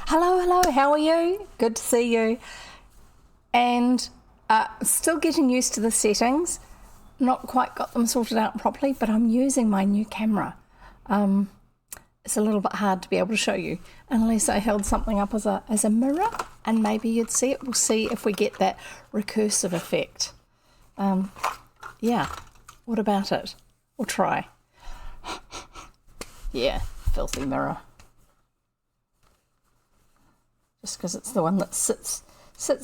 Hello, how are you? Good to see you. And still getting used to the settings. Not quite got them sorted out properly, but I'm using my new camera. It's a little bit hard to be able to show you unless I held something up as a mirror, and maybe you'd see it. We'll see if we get that recursive effect. Yeah, what about it? We'll try. Yeah, filthy mirror. Just because it's the one that sits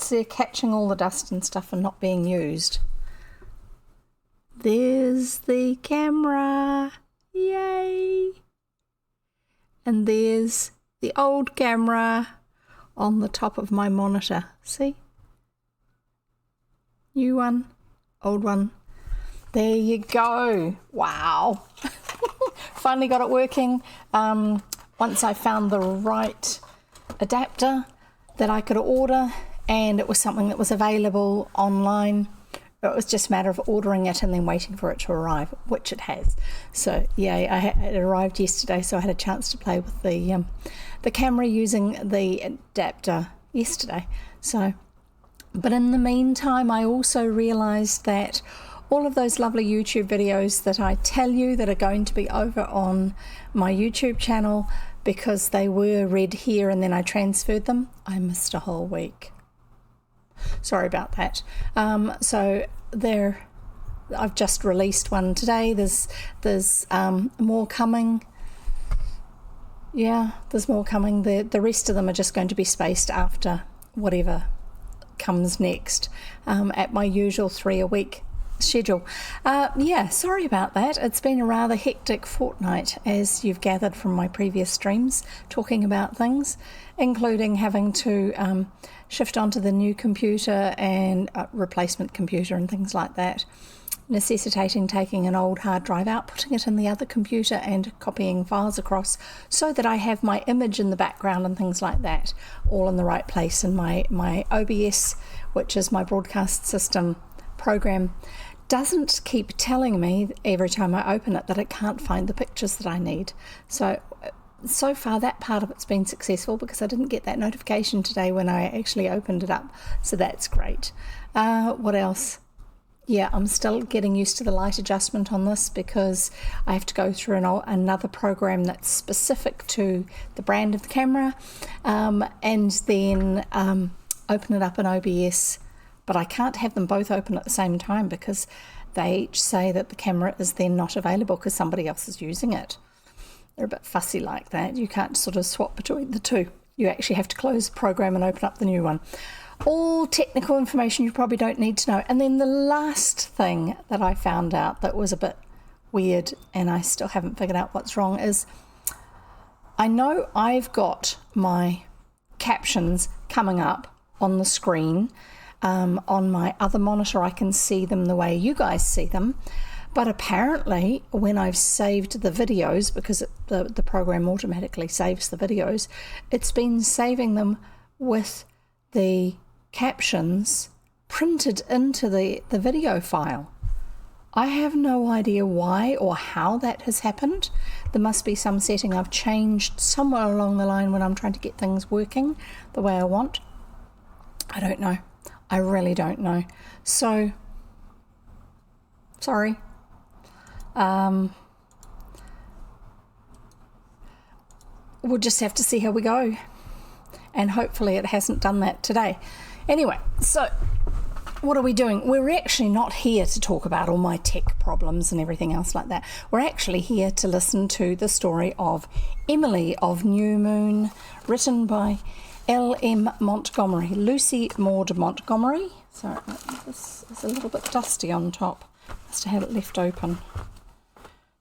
there catching all the dust and stuff and not being used. There's the camera. Yay! And there's the old camera on the top of my monitor. See? New one, old one. There you go. Wow. Finally got it working. Once I found the right adapter that I could order, and it was something that was available online. It was just a matter of ordering it and then waiting for it to arrive, which it has. So yay, it arrived yesterday, so I had a chance to play with the camera using the adapter yesterday. So, but in the meantime, I also realized that all of those lovely YouTube videos that I tell you that are going to be over on my YouTube channel, because they were read here and then I transferred them, I missed a whole week. Sorry about that. So I've just released one today. There's more coming. Yeah, there's more coming. The rest of them are just going to be spaced after whatever comes next, at my usual 3 a week schedule. Yeah, sorry about that. It's been a rather hectic fortnight, as you've gathered from my previous streams talking about things, including having to shift onto the new computer and replacement computer and things like that, necessitating taking an old hard drive out, putting it in the other computer and copying files across so that I have my image in the background and things like that all in the right place. And my OBS, which is my broadcast system program, doesn't keep telling me every time I open it that it can't find the pictures that I need. So far that part of it's been successful, because I didn't get that notification today when I actually opened it up. So that's great. What else? Yeah, I'm still getting used to the light adjustment on this, because I have to go through another program that's specific to the brand of the camera, and then open it up in OBS. But I can't have them both open at the same time, because they each say that the camera is then not available because somebody else is using it. They're a bit fussy like that. You can't sort of swap between the two. You actually have to close the program and open up the new one. All technical information you probably don't need to know. And then the last thing that I found out that was a bit weird, and I still haven't figured out what's wrong, is I know I've got my captions coming up on the screen. On my other monitor, I can see them the way you guys see them, but apparently when I've saved the videos, because the program automatically saves the videos, it's been saving them with the captions printed into the video file. I have no idea why or how that has happened. There must be some setting I've changed somewhere along the line when I'm trying to get things working the way I want. I don't know. I really don't know. So, sorry. We'll just have to see how we go. And hopefully it hasn't done that today. Anyway, so what are we doing? We're actually not here to talk about all my tech problems and everything else like that. We're actually here to listen to the story of Emily of New Moon, written by L.M. Montgomery, Lucy Maud Montgomery. Sorry, this is a little bit dusty on top. Must have had it left open.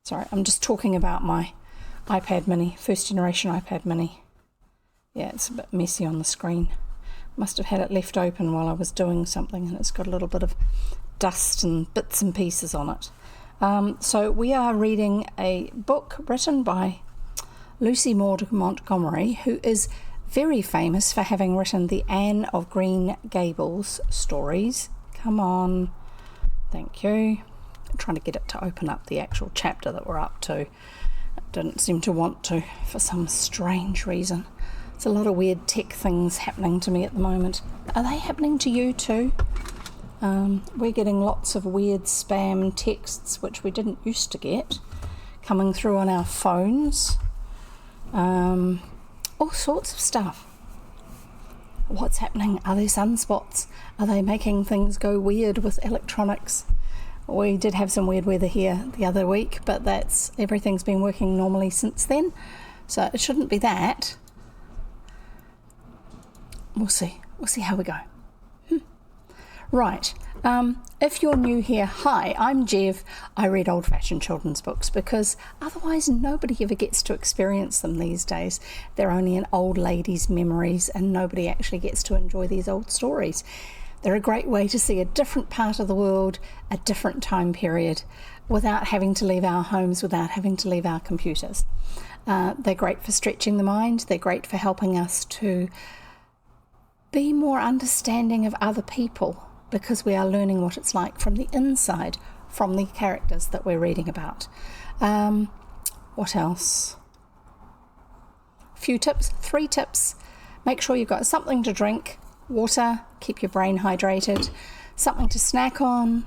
Sorry, I'm just talking about my iPad mini, first generation iPad mini. Yeah, it's a bit messy on the screen. Must have had it left open while I was doing something, and it's got a little bit of dust and bits and pieces on it. So we are reading a book written by Lucy Maud Montgomery, who is very famous for having written the Anne of Green Gables stories. Come on. Thank you. I'm trying to get it to open up the actual chapter that we're up to. It didn't seem to want to for some strange reason. There's a lot of weird tech things happening to me at the moment. Are they happening to you too? We're getting lots of weird spam texts, which we didn't used to get, coming through on our phones. All sorts of stuff. What's happening? Are there sunspots? Are they making things go weird with electronics? We did have some weird weather here the other week, but everything's been working normally since then, so it shouldn't be that. We'll see how we go. Right, if you're new here, hi, I'm Jev. I read old-fashioned children's books because otherwise nobody ever gets to experience them these days. They're only an old lady's memories and nobody actually gets to enjoy these old stories. They're a great way to see a different part of the world, a different time period, without having to leave our homes, without having to leave our computers. They're great for stretching the mind. They're great for helping us to be more understanding of other people, because we are learning what it's like from the inside, from the characters that we're reading about. What else? Few tips, 3 tips. Make sure you've got something to drink, water, keep your brain hydrated, something to snack on.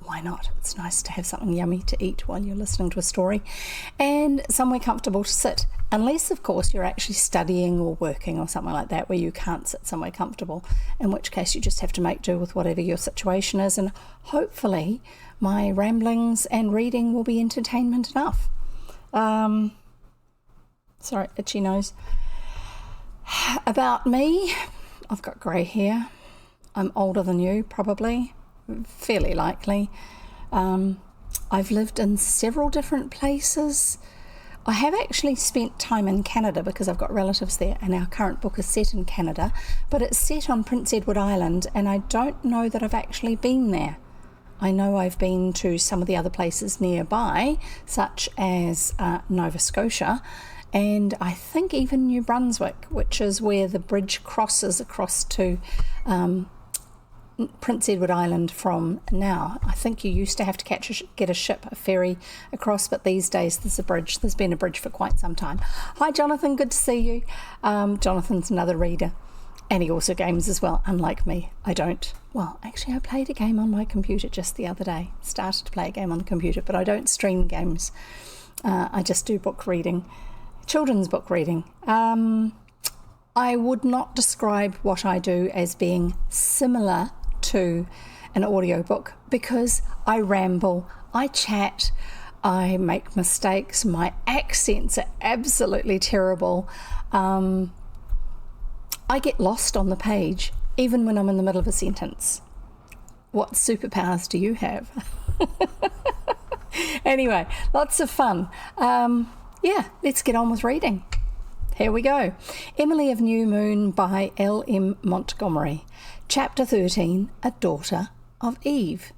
Why not? It's nice to have something yummy to eat while you're listening to a story, and somewhere comfortable to sit, unless of course you're actually studying or working or something like that where you can't sit somewhere comfortable, in which case you just have to make do with whatever your situation is, and hopefully my ramblings and reading will be entertainment enough. Sorry, itchy nose. About me, I've got grey hair. I'm older than you, probably. Fairly likely. I've lived in several different places. I have actually spent time in Canada because I've got relatives there, and our current book is set in Canada, but it's set on Prince Edward Island, and I don't know that I've actually been there. I know I've been to some of the other places nearby, such as Nova Scotia, and I think even New Brunswick, which is where the bridge crosses across to Prince Edward Island from now. I think you used to have to get a ship, a ferry across, but these days there's a bridge. There's been a bridge for quite some time. Hi Jonathan, good to see you. Jonathan's another reader, and he also games as well, unlike me. I don't. Well, actually I played a game on my computer just the other day. Started to play a game on the computer, but I don't stream games. I just do book reading, children's book reading. I would not describe what I do as being similar to an audiobook, because I ramble, I chat, I make mistakes, my accents are absolutely terrible. I get lost on the page even when I'm in the middle of a sentence. What superpowers do you have? Anyway, lots of fun. Let's get on with reading. Here we go. Emily of New Moon by L.M. Montgomery. Chapter 13, A Daughter of Eve.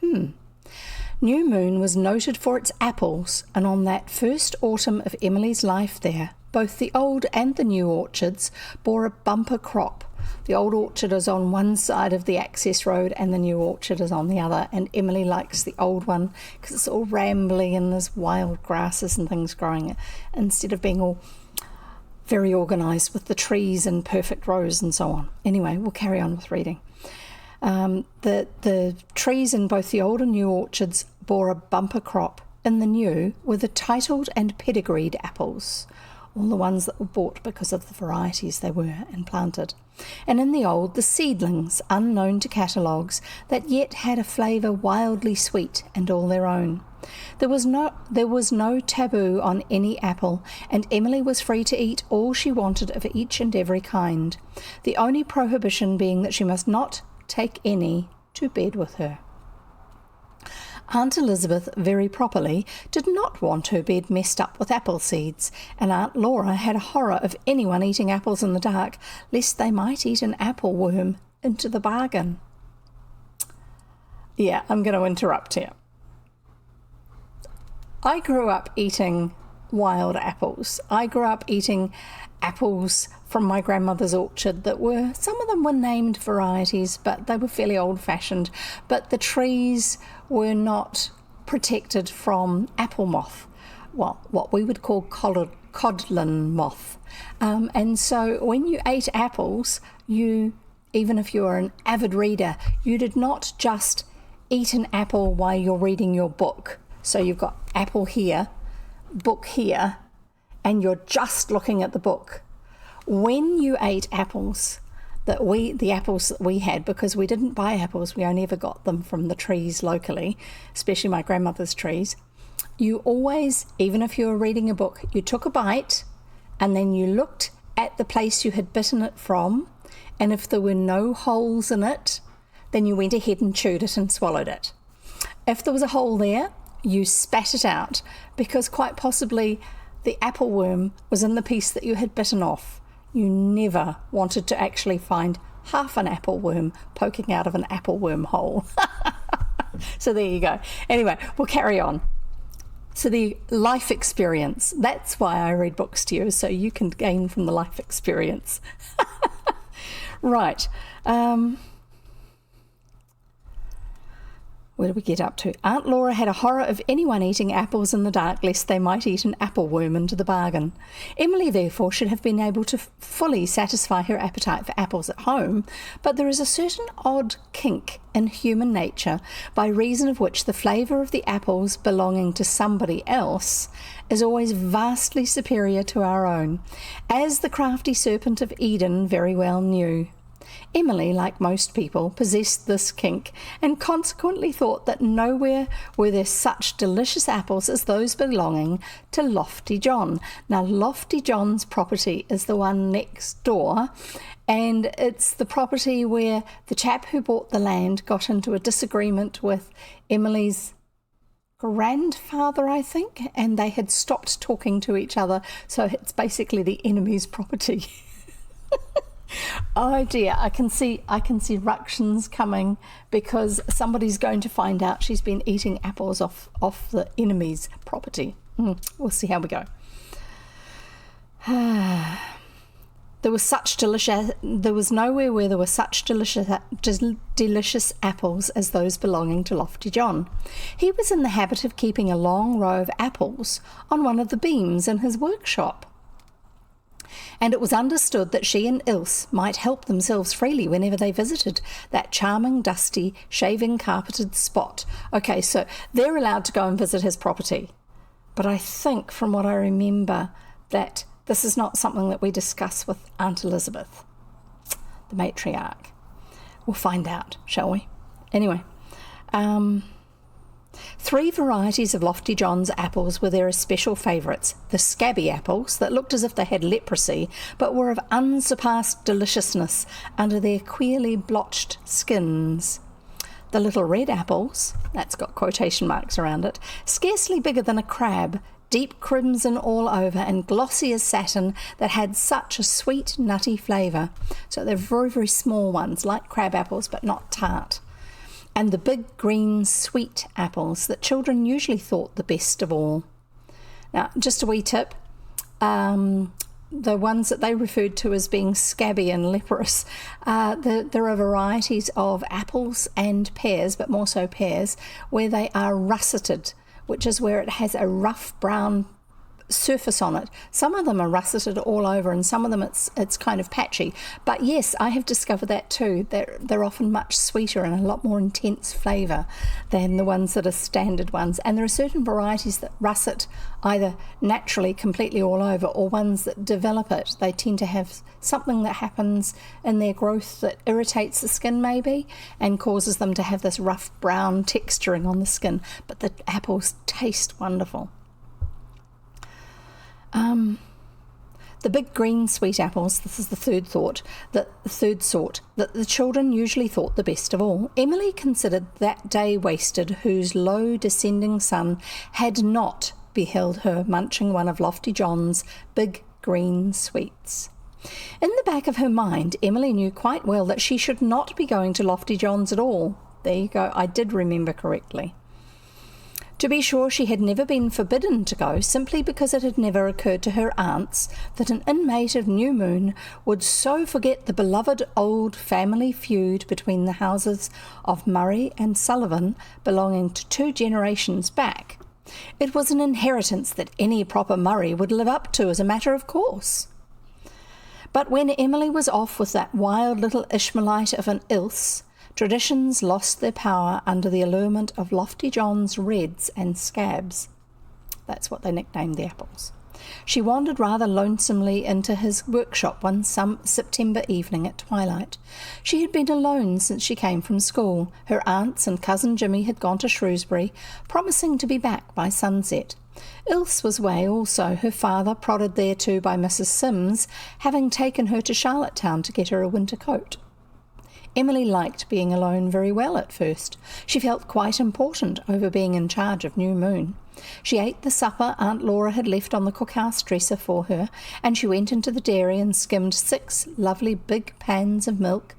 New Moon was noted for its apples, and on that first autumn of Emily's life there, both the old and the new orchards bore a bumper crop. The old orchard is on one side of the access road and the new orchard is on the other, and Emily likes the old one because it's all rambly and there's wild grasses and things growing, instead of being all very organised with the trees in perfect rows and so on. Anyway, we'll carry on with reading. The trees in both the old and new orchards bore a bumper crop. In the new were the titled and pedigreed apples, all the ones that were bought because of the varieties they were and planted. And in the old, the seedlings, unknown to catalogues, that yet had a flavour wildly sweet and all their own. There was no taboo on any apple, and Emily was free to eat all she wanted of each and every kind, the only prohibition being that she must not take any to bed with her. Aunt Elizabeth, very properly, did not want her bed messed up with apple seeds, and Aunt Laura had a horror of anyone eating apples in the dark, lest they might eat an apple worm into the bargain. Yeah, I'm going to interrupt here. I grew up eating wild apples. I grew up eating apples from my grandmother's orchard that were, some of them were named varieties, but they were fairly old-fashioned. But the trees were not protected from apple moth, well, what we would call codlin moth. And so when you ate apples, even if you were an avid reader, you did not just eat an apple while you're reading your book. So you've got apple here, book here, and you're just looking at the book. When you ate apples, the apples that we had, because we didn't buy apples, we only ever got them from the trees locally, especially my grandmother's trees, you always, even if you were reading a book, you took a bite and then you looked at the place you had bitten it from, and if there were no holes in it, then you went ahead and chewed it and swallowed it. If there was a hole there, you spat it out, because quite possibly the apple worm was in the piece that you had bitten off. You never wanted to actually find half an apple worm poking out of an apple worm hole. So there you go. Anyway, we'll carry on. So the life experience, that's why I read books to you, so you can gain from the life experience. Right. Where do we get up to? Aunt Laura had a horror of anyone eating apples in the dark, lest they might eat an apple worm into the bargain. Emily, therefore, should have been able to fully satisfy her appetite for apples at home, but there is a certain odd kink in human nature by reason of which the flavour of the apples belonging to somebody else is always vastly superior to our own, as the crafty serpent of Eden very well knew. Emily, like most people, possessed this kink, and consequently thought that nowhere were there such delicious apples as those belonging to Lofty John. Now, Lofty John's property is the one next door, and it's the property where the chap who bought the land got into a disagreement with Emily's grandfather, I think, and they had stopped talking to each other, so it's basically the enemy's property. Oh dear, I can see ructions coming, because somebody's going to find out she's been eating apples off the enemy's property. We'll see how we go. There was nowhere where there were such delicious apples as those belonging to Lofty John. He was in the habit of keeping a long row of apples on one of the beams in his workshop, and it was understood that she and Ilse might help themselves freely whenever they visited that charming, dusty, shaving-carpeted spot. Okay, so they're allowed to go and visit his property. But I think, from what I remember, that this is not something that we discuss with Aunt Elizabeth, the matriarch. We'll find out, shall we? Anyway, 3 varieties of Lofty John's apples were their especial favourites. The scabby apples, that looked as if they had leprosy, but were of unsurpassed deliciousness under their queerly blotched skins. The little red apples, that's got quotation marks around it, scarcely bigger than a crab, deep crimson all over and glossy as satin, that had such a sweet, nutty flavour. So they're very, very small ones, like crab apples, but not tart. And the big green sweet apples that children usually thought the best of all. Now, just a wee tip, the ones that they referred to as being scabby and leprous, there are varieties of apples and pears, but more so pears, where they are russeted, which is where it has a rough brown surface on it. Some of them are russeted all over, and some of them it's kind of patchy. But yes, I have discovered that too. They're often much sweeter and a lot more intense flavour than the ones that are standard ones. And there are certain varieties that russet either naturally completely all over, or ones that develop it. They tend to have something that happens in their growth that irritates the skin maybe, and causes them to have this rough brown texturing on the skin. But the apples taste wonderful. The big green sweet apples, this is the third sort, that the children usually thought the best of all. Emily considered that day wasted whose low descending sun had not beheld her munching one of Lofty John's big green sweets. In the back of her mind, Emily knew quite well that she should not be going to Lofty John's at all. There you go, I did remember correctly. To be sure, she had never been forbidden to go, simply because it had never occurred to her aunts that an inmate of New Moon would so forget the beloved old family feud between the houses of Murray and Sullivan, belonging to 2 generations back. It was an inheritance that any proper Murray would live up to as a matter of course. But when Emily was off with that wild little Ishmaelite of an Ilse, traditions lost their power under the allurement of Lofty John's reds and scabs. That's what they nicknamed the apples. She wandered rather lonesomely into his workshop one September evening at twilight. She had been alone since she came from school. Her aunts and cousin Jimmy had gone to Shrewsbury, promising to be back by sunset. Ilse was away also, her father prodded thereto by Mrs. Sims, having taken her to Charlottetown to get her a winter coat. Emily liked being alone very well at first. She felt quite important over being in charge of New Moon. She ate the supper Aunt Laura had left on the cookhouse dresser for her, and she went into the dairy and skimmed 6 lovely big pans of milk.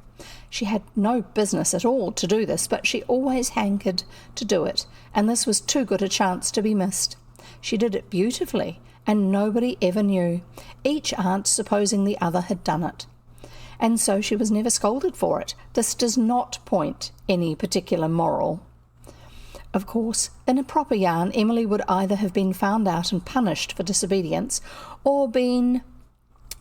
She had no business at all to do this, but she always hankered to do it, and this was too good a chance to be missed. She did it beautifully, and nobody ever knew, each aunt supposing the other had done it. And so she was never scolded for it. This does not point any particular moral. Of course, in a proper yarn, Emily would either have been found out and punished for disobedience, or been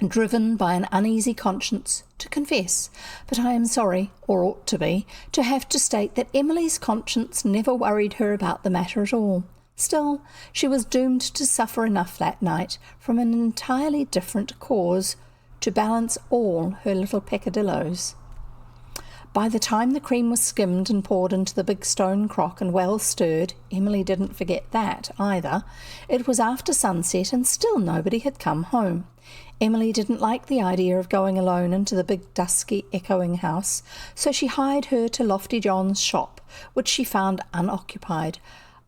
driven by an uneasy conscience to confess. But I am sorry, or ought to be, to have to state that Emily's conscience never worried her about the matter at all. Still, she was doomed to suffer enough that night from an entirely different cause to balance all her little peccadilloes. By the time the cream was skimmed and poured into the big stone crock and well stirred, Emily didn't forget that either, it was after sunset and still nobody had come home. Emily didn't like the idea of going alone into the big dusky echoing house, so she hied her to Lofty John's shop, which she found unoccupied,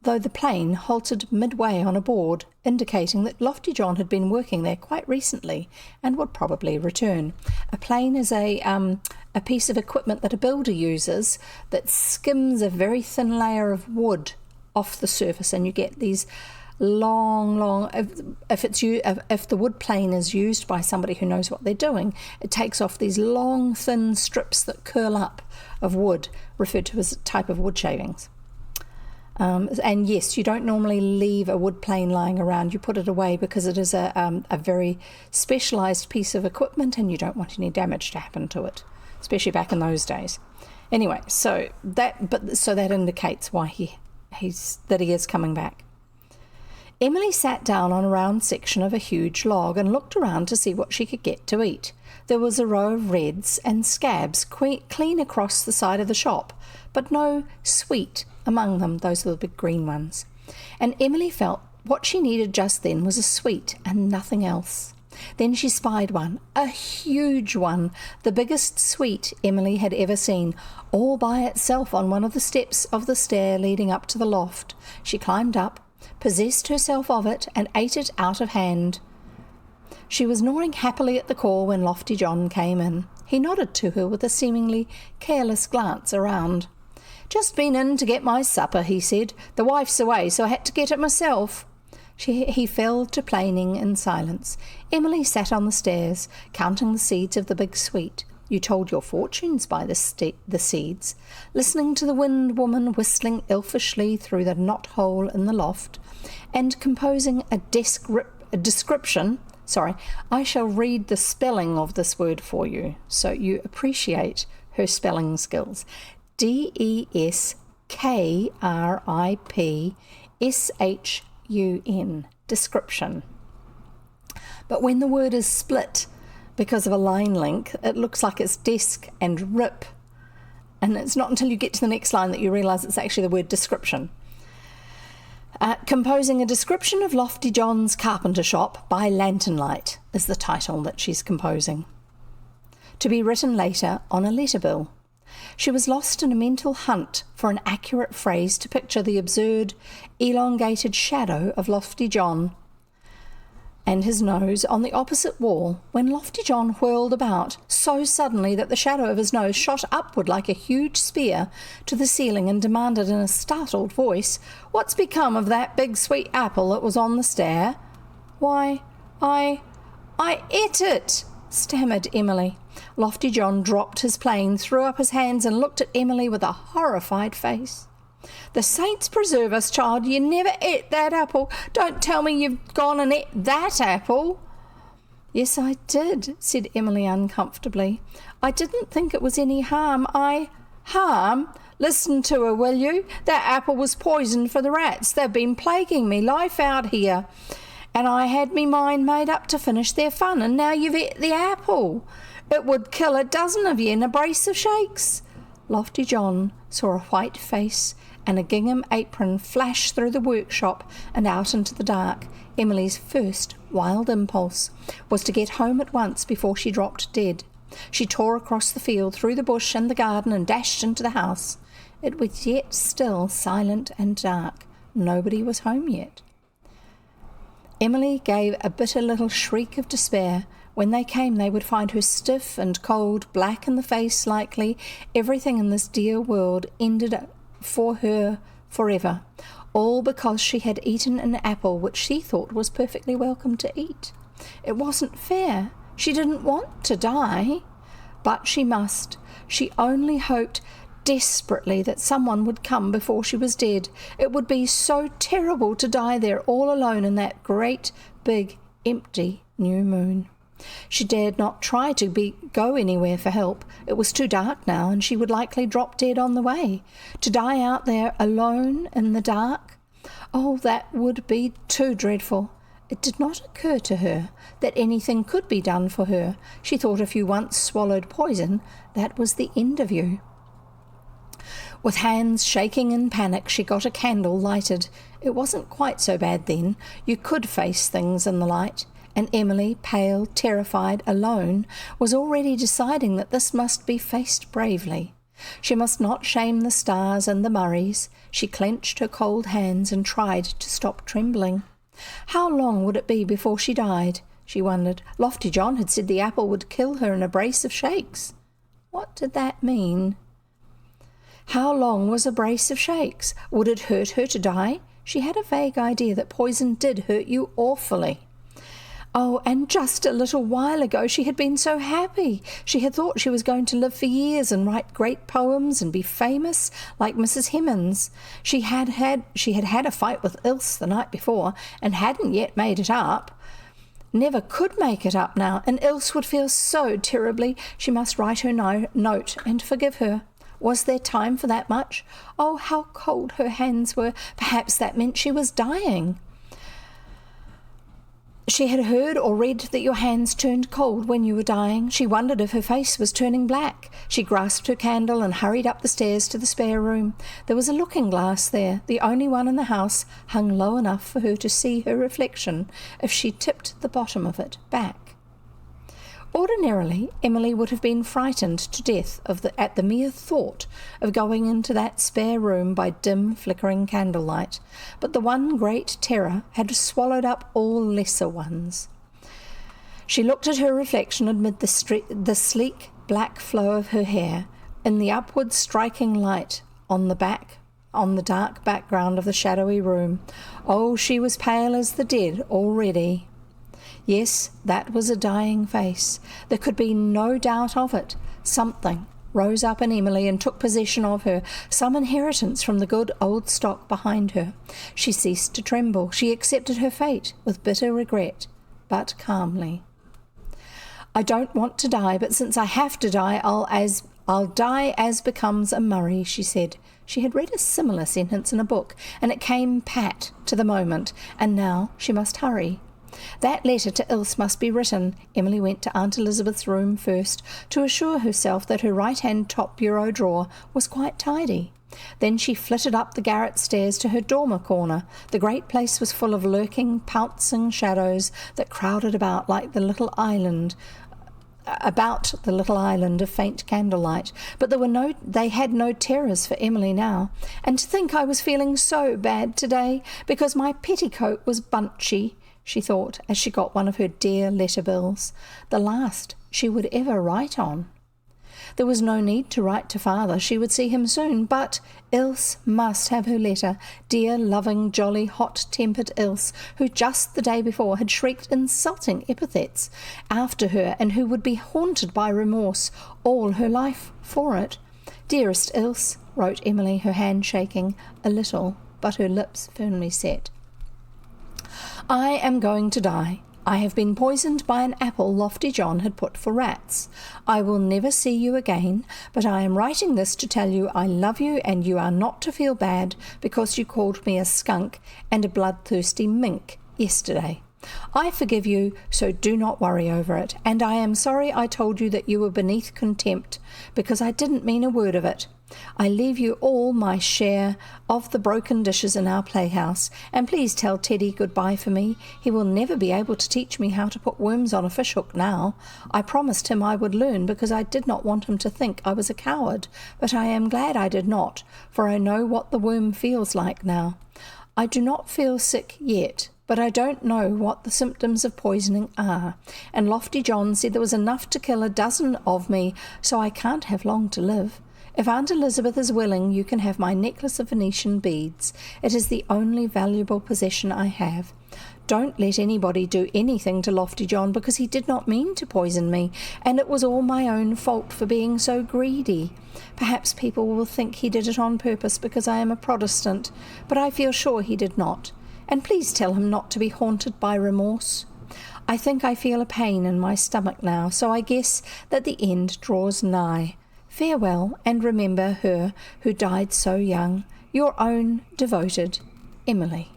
though the plane halted midway on a board, indicating that Lofty John had been working there quite recently and would probably return. A plane is a piece of equipment that a builder uses that skims a very thin layer of wood off the surface, and you get these long, if the wood plane is used by somebody who knows what they're doing, it takes off these long, thin strips that curl up of wood, referred to as a type of wood shavings. And yes, you don't normally leave a wood plane lying around. You put it away because it is a very specialised piece of equipment, and you don't want any damage to happen to it, especially back in those days. Anyway, so that indicates why he is coming back. Emily sat down on a round section of a huge log and looked around to see what she could get to eat. There was a row of reds and scabs clean across the side of the shop, but no sweet among them. Those are the big green ones. And Emily felt what she needed just then was a sweet and nothing else. Then she spied one, a huge one, the biggest sweet Emily had ever seen, all by itself on one of the steps of the stair leading up to the loft. She climbed up, possessed herself of it, and ate it out of hand. She was gnawing happily at the core when Lofty John came in. He nodded to her with a seemingly careless glance around. "Just been in to get my supper," he said. "The wife's away, so I had to get it myself." He fell to planing in silence. Emily sat on the stairs, counting the seeds of the big sweet. You told your fortunes by the seeds, listening to the wind woman whistling elfishly through the knot-hole in the loft, and composing a description. Sorry, I shall read the spelling of this word for you, so you appreciate her spelling skills. DESKRIPSHUN, description. But when the word is split because of a line link, it looks like it's desk and rip. And it's not until you get to the next line that you realise it's actually the word description. Composing a description of Lofty John's carpenter shop by lantern light is the title that she's composing, to be written later on a letter bill. She was lost in a mental hunt for an accurate phrase to picture the absurd, elongated shadow of Lofty John and his nose on the opposite wall when Lofty John whirled about so suddenly that the shadow of his nose shot upward like a huge spear to the ceiling and demanded in a startled voice, "What's become of that big sweet apple that was on the stair?" "Why, I ate it," stammered Emily. Lofty John dropped his plane, threw up his hands, and looked at Emily with a horrified face. "The saints preserve us, child, you never ate that apple. Don't tell me you've gone and ate that apple." "Yes, I did," said Emily uncomfortably. "I didn't think it was any harm. Harm? Listen to her, will you? That apple was poisoned for the rats. They've been plaguing me life out here. And I had me mind made up to finish their fun, and now you've ate the apple. It would kill a dozen of you in a brace of shakes." Lofty John saw a white face and a gingham apron flash through the workshop and out into the dark. Emily's first wild impulse was to get home at once before she dropped dead. She tore across the field, through the bush and the garden, and dashed into the house. It was yet still silent and dark. Nobody was home yet. Emily gave a bitter little shriek of despair. When they came, they would find her stiff and cold, black in the face, likely everything in this dear world ended for her forever, all because she had eaten an apple which she thought was perfectly welcome to eat. It wasn't fair. She didn't want to die, but she must. She only hoped desperately that someone would come before she was dead. It would be so terrible to die there all alone in that great, big, empty new moon. She dared not try to go anywhere for help. It was too dark now, and she would likely drop dead on the way. To die out there alone in the dark? Oh, that would be too dreadful. It did not occur to her that anything could be done for her. She thought if you once swallowed poison, that was the end of you. With hands shaking in panic, she got a candle lighted. It wasn't quite so bad then. You could face things in the light. And Emily, pale, terrified, alone, was already deciding that this must be faced bravely. She must not shame the stars and the Murrays. She clenched her cold hands and tried to stop trembling. How long would it be before she died? She wondered. Lofty John had said the apple would kill her in a brace of shakes. What did that mean? How long was a brace of shakes? Would it hurt her to die? She had a vague idea that poison did hurt you awfully. Oh, and just a little while ago she had been so happy. She had thought she was going to live for years and write great poems and be famous like Mrs. Hemans. She had had a fight with Ilse the night before and hadn't yet made it up. Never could make it up now, and Ilse would feel so terribly. She must write her note and forgive her. Was there time for that much? Oh, how cold her hands were. Perhaps that meant she was dying. She had heard or read that your hands turned cold when you were dying. She wondered if her face was turning black. She grasped her candle and hurried up the stairs to the spare room. There was a looking-glass there, the only one in the house, hung low enough for her to see her reflection if she tipped the bottom of it back. Ordinarily, Emily would have been frightened to death at the mere thought of going into that spare room by dim, flickering candlelight, but the one great terror had swallowed up all lesser ones. She looked at her reflection amid the sleek black flow of her hair, in the upward striking light on the dark background of the shadowy room. Oh, she was pale as the dead already. Yes, that was a dying face. There could be no doubt of it. Something rose up in Emily and took possession of her, some inheritance from the good old stock behind her. She ceased to tremble. She accepted her fate with bitter regret, but calmly. I don't want to die, but since I have to die, I'll die as becomes a Murray, she said. She had read a similar sentence in a book, and it came pat to the moment, and now she must hurry. That letter to Ilse must be written. Emily went to Aunt Elizabeth's room first to assure herself that her right-hand top bureau drawer was quite tidy. Then she flitted up the garret stairs to her dormer corner. The great place was full of lurking, pouncing shadows that crowded about the little island of faint candlelight, but they had no terrors for Emily now. And to think I was feeling so bad today because my petticoat was bunchy, she thought as she got one of her dear letter bills, the last she would ever write on. There was no need to write to father. She would see him soon, but Ilse must have her letter. Dear, loving, jolly, hot-tempered Ilse, who just the day before had shrieked insulting epithets after her and who would be haunted by remorse all her life for it. Dearest Ilse, wrote Emily, her hand shaking a little, but her lips firmly set. I am going to die. I have been poisoned by an apple Lofty John had put for rats. I will never see you again, but I am writing this to tell you I love you and you are not to feel bad because you called me a skunk and a bloodthirsty mink yesterday. I forgive you, so do not worry over it, and I am sorry I told you that you were beneath contempt, because I didn't mean a word of it. I leave you all my share of the broken dishes in our playhouse, and please tell Teddy goodbye for me. He will never be able to teach me how to put worms on a fishhook now. I promised him I would learn because I did not want him to think I was a coward, but I am glad I did not, for I know what the worm feels like now. I do not feel sick yet, but I don't know what the symptoms of poisoning are, and Lofty John said there was enough to kill a dozen of me, so I can't have long to live. If Aunt Elizabeth is willing, you can have my necklace of Venetian beads. It is the only valuable possession I have. Don't let anybody do anything to Lofty John, because he did not mean to poison me, and it was all my own fault for being so greedy. Perhaps people will think he did it on purpose because I am a Protestant, but I feel sure he did not. And please tell him not to be haunted by remorse. I think I feel a pain in my stomach now, so I guess that the end draws nigh. Farewell, and remember her who died so young. Your own devoted Emily.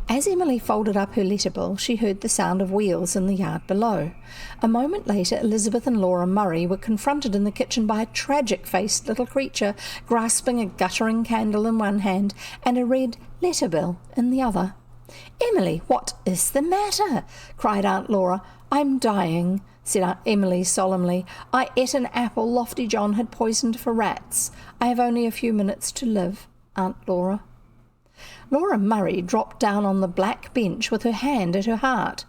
As Emily folded up her letter bill, she heard the sound of wheels in the yard below. A moment later, Elizabeth and Laura Murray were confronted in the kitchen by a tragic-faced little creature, grasping a guttering candle in one hand and a red letter bill in the other. "Emily, what is the matter?" cried Aunt Laura. "I'm dying," said Aunt Emily solemnly. "I ate an apple Lofty John had poisoned for rats. I have only a few minutes to live, Aunt Laura." Laura Murray dropped down on the black bench with her hand at her heart.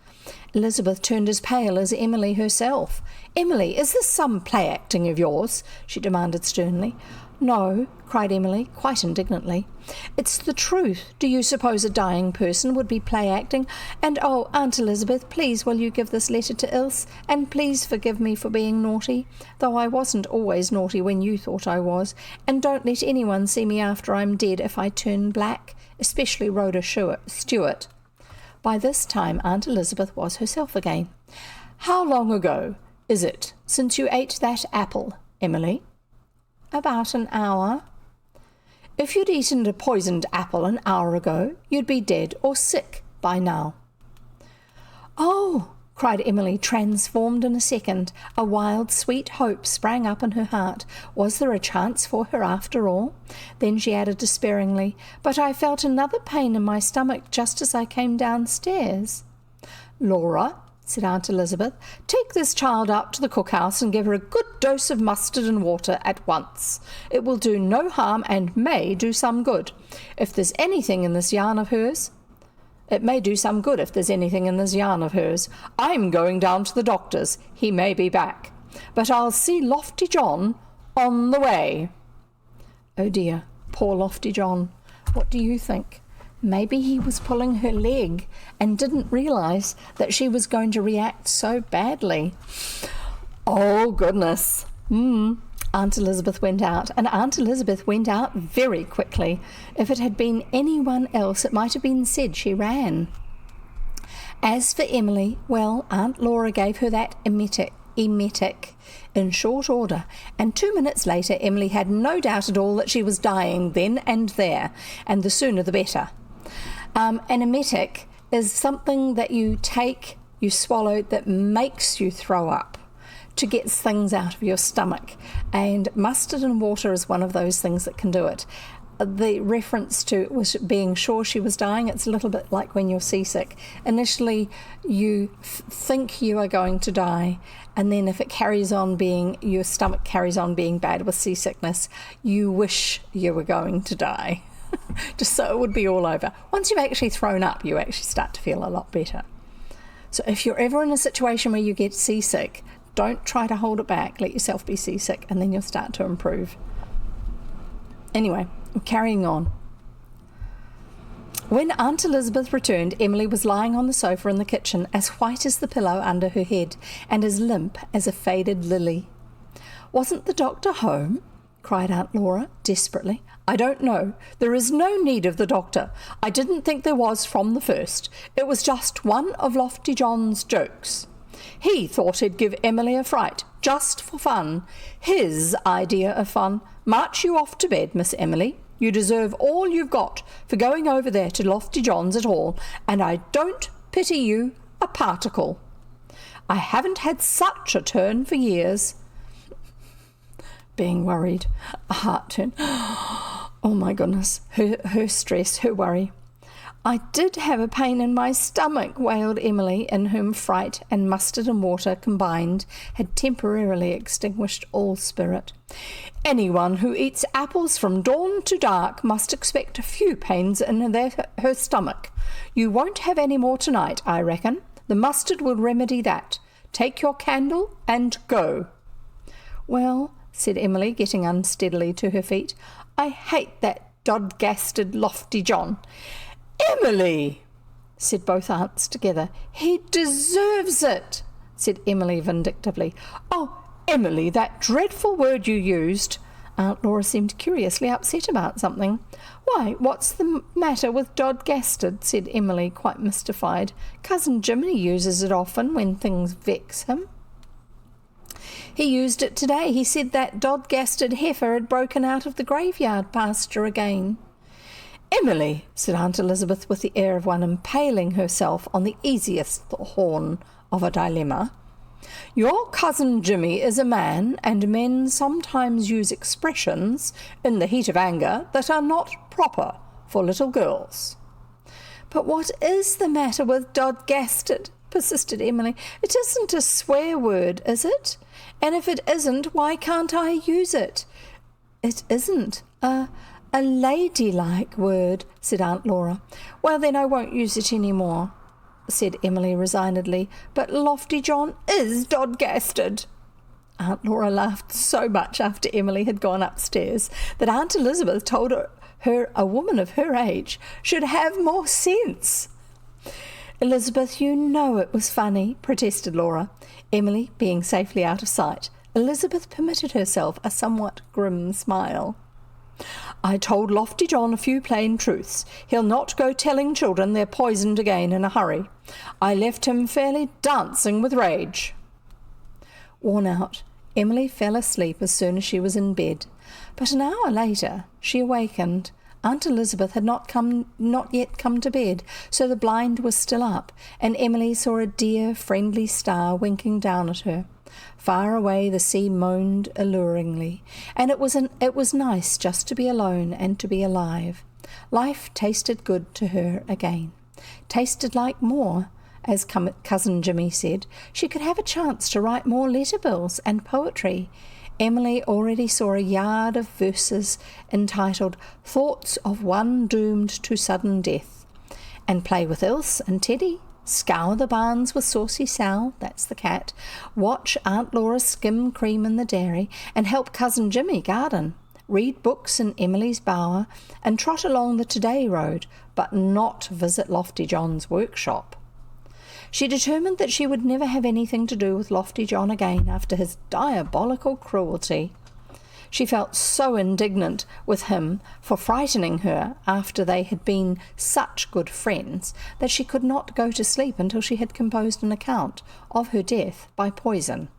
Elizabeth turned as pale as Emily herself. "Emily, is this some play-acting of yours?" she demanded sternly. "No," cried Emily, quite indignantly. "It's the truth. Do you suppose a dying person would be play-acting? And oh, Aunt Elizabeth, please will you give this letter to Ilse, and please forgive me for being naughty, though I wasn't always naughty when you thought I was, and don't let anyone see me after I'm dead if I turn black, especially Rhoda Stewart." By this time Aunt Elizabeth was herself again. "How long ago is it since you ate that apple, Emily?" "About an hour." "If you'd eaten a poisoned apple an hour ago, you'd be dead or sick by now." "Oh!" cried Emily, transformed in a second. A wild, sweet hope sprang up in her heart. Was there a chance for her after all? Then she added despairingly, "But I felt another pain in my stomach just as I came downstairs." "Laura," said Aunt Elizabeth, "take this child out to the cookhouse and give her a good dose of mustard and water at once. It will do no harm and may do some good. If there's anything in this yarn of hers, It may do some good if there's anything in this yarn of hers. I'm going down to the doctor's. He may be back. But I'll see Lofty John on the way." Oh dear, poor Lofty John. What do you think? Maybe he was pulling her leg and didn't realise that she was going to react so badly. Oh goodness. Aunt Elizabeth went out, and Aunt Elizabeth went out very quickly. If it had been anyone else, it might have been said she ran. As for Emily, well, Aunt Laura gave her that emetic in short order, and 2 minutes later Emily had no doubt at all that she was dying then and there, and the sooner the better. An emetic is something that you take, you swallow, that makes you throw up, to get things out of your stomach, and mustard and water is one of those things that can do it. The reference to was being sure she was dying. It's a little bit like when you're seasick. Initially you think you are going to die, and then if it carries on being, your stomach carries on being bad with seasickness, you wish you were going to die. Just so it would be all over. Once you've actually thrown up, you actually start to feel a lot better. So if you're ever in a situation where you get seasick, don't try to hold it back. Let yourself be seasick, and then you'll start to improve. Anyway, carrying on. When Aunt Elizabeth returned, Emily was lying on the sofa in the kitchen, as white as the pillow under her head, and as limp as a faded lily. "Wasn't the doctor home?" cried Aunt Laura desperately. I don't know. There is no need of the doctor. I didn't think there was from the first. It was just one of Lofty John's jokes. He thought he'd give Emily a fright, just for fun. His idea of fun. March you off to bed, Miss Emily. You deserve all you've got for going over there to Lofty John's at all, and I don't pity you a particle. I haven't had such a turn for years. Being worried, a heart turn. Oh my goodness, her stress, her worry. I did have a pain in my stomach, wailed Emily, in whom fright and mustard and water combined had temporarily extinguished all spirit. Anyone who eats apples from dawn to dark must expect a few pains in her stomach. You won't have any more tonight, I reckon. The mustard will remedy that. Take your candle and go. Well, said Emily, getting unsteadily to her feet, I hate that dodgasted Lofty John. Emily, said both aunts together. He deserves it, said Emily vindictively. Oh, Emily, that dreadful word you used. Aunt Laura seemed curiously upset about something. Why, what's the matter with dodgasted? Said Emily, quite mystified. Cousin Jimmy uses it often when things vex him. He used it today. He said that dodgasted heifer had broken out of the graveyard pasture again. Emily, said Aunt Elizabeth with the air of one impaling herself on the easiest horn of a dilemma, your cousin Jimmy is a man, and men sometimes use expressions in the heat of anger that are not proper for little girls. But what is the matter with dodgasted? Persisted Emily. It isn't a swear word, is it? And if it isn't, why can't I use it? It isn't a ladylike word, said Aunt Laura. Well, then I won't use it any more, said Emily resignedly. But Lofty John is dodgasted. Aunt Laura laughed so much after Emily had gone upstairs that Aunt Elizabeth told her a woman of her age should have more sense. Elizabeth, you know it was funny, protested Laura. Emily being safely out of sight, Elizabeth permitted herself a somewhat grim smile. I told Lofty John a few plain truths. He'll not go telling children they're poisoned again in a hurry. I left him fairly dancing with rage. Worn out, Emily fell asleep as soon as she was in bed, but an hour later she awakened. Aunt Elizabeth had not yet come to bed, so the blind was still up, and Emily saw a dear, friendly star winking down at her. Far away the sea moaned alluringly, and it was nice just to be alone and to be alive. Life tasted good to her again. Tasted like more, as Cousin Jimmy said. She could have a chance to write more letter bills and poetry. Emily already saw a yard of verses entitled Thoughts of One Doomed to Sudden Death, and play with Ilse and Teddy, scour the barns with Saucy Sal, that's the cat, watch Aunt Laura skim cream in the dairy, and help Cousin Jimmy garden, read books in Emily's bower, and trot along the Today road, but not visit Lofty John's workshop. She determined that she would never have anything to do with Lofty John again after his diabolical cruelty. She felt so indignant with him for frightening her after they had been such good friends that she could not go to sleep until she had composed an account of her death by poison,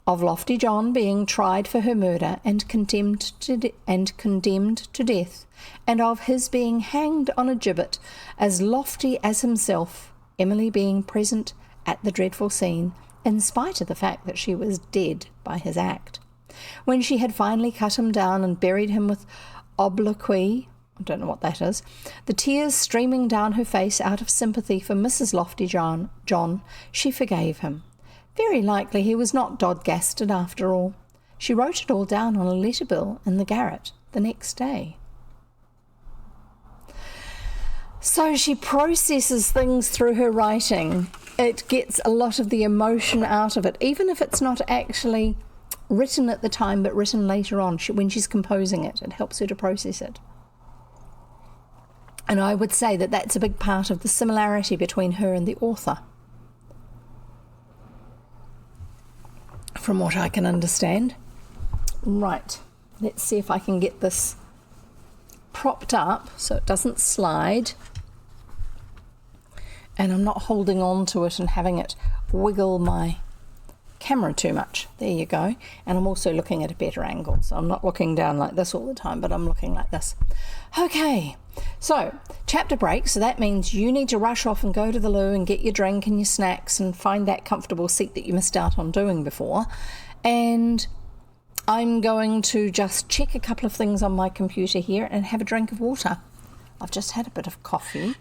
of Lofty John being tried for her murder and condemned to death, and of his being hanged on a gibbet as lofty as himself, Emily being present at the dreadful scene, in spite of the fact that she was dead by his act. When she had finally cut him down and buried him with obloquy, I don't know what that is, the tears streaming down her face out of sympathy for Mrs. Lofty John, she forgave him. Very likely he was not dodgasted after all. She wrote it all down on a letter bill in the garret the next day. So she processes things through her writing. It gets a lot of the emotion out of it, even if it's not actually written at the time but written later on when she's composing it. It helps her to process it. And I would say that that's a big part of the similarity between her and the author, from what I can understand. Right. Let's see if I can get this propped up so it doesn't slide and I'm not holding on to it and having it wiggle my camera too much. There you go. And I'm also looking at a better angle, so I'm not looking down like this all the time, but I'm looking like this. Okay, so chapter break, so that means you need to rush off and go to the loo and get your drink and your snacks and find that comfortable seat that you missed out on doing before. And I'm going to just check a couple of things on my computer here and have a drink of water. I've just had a bit of coffee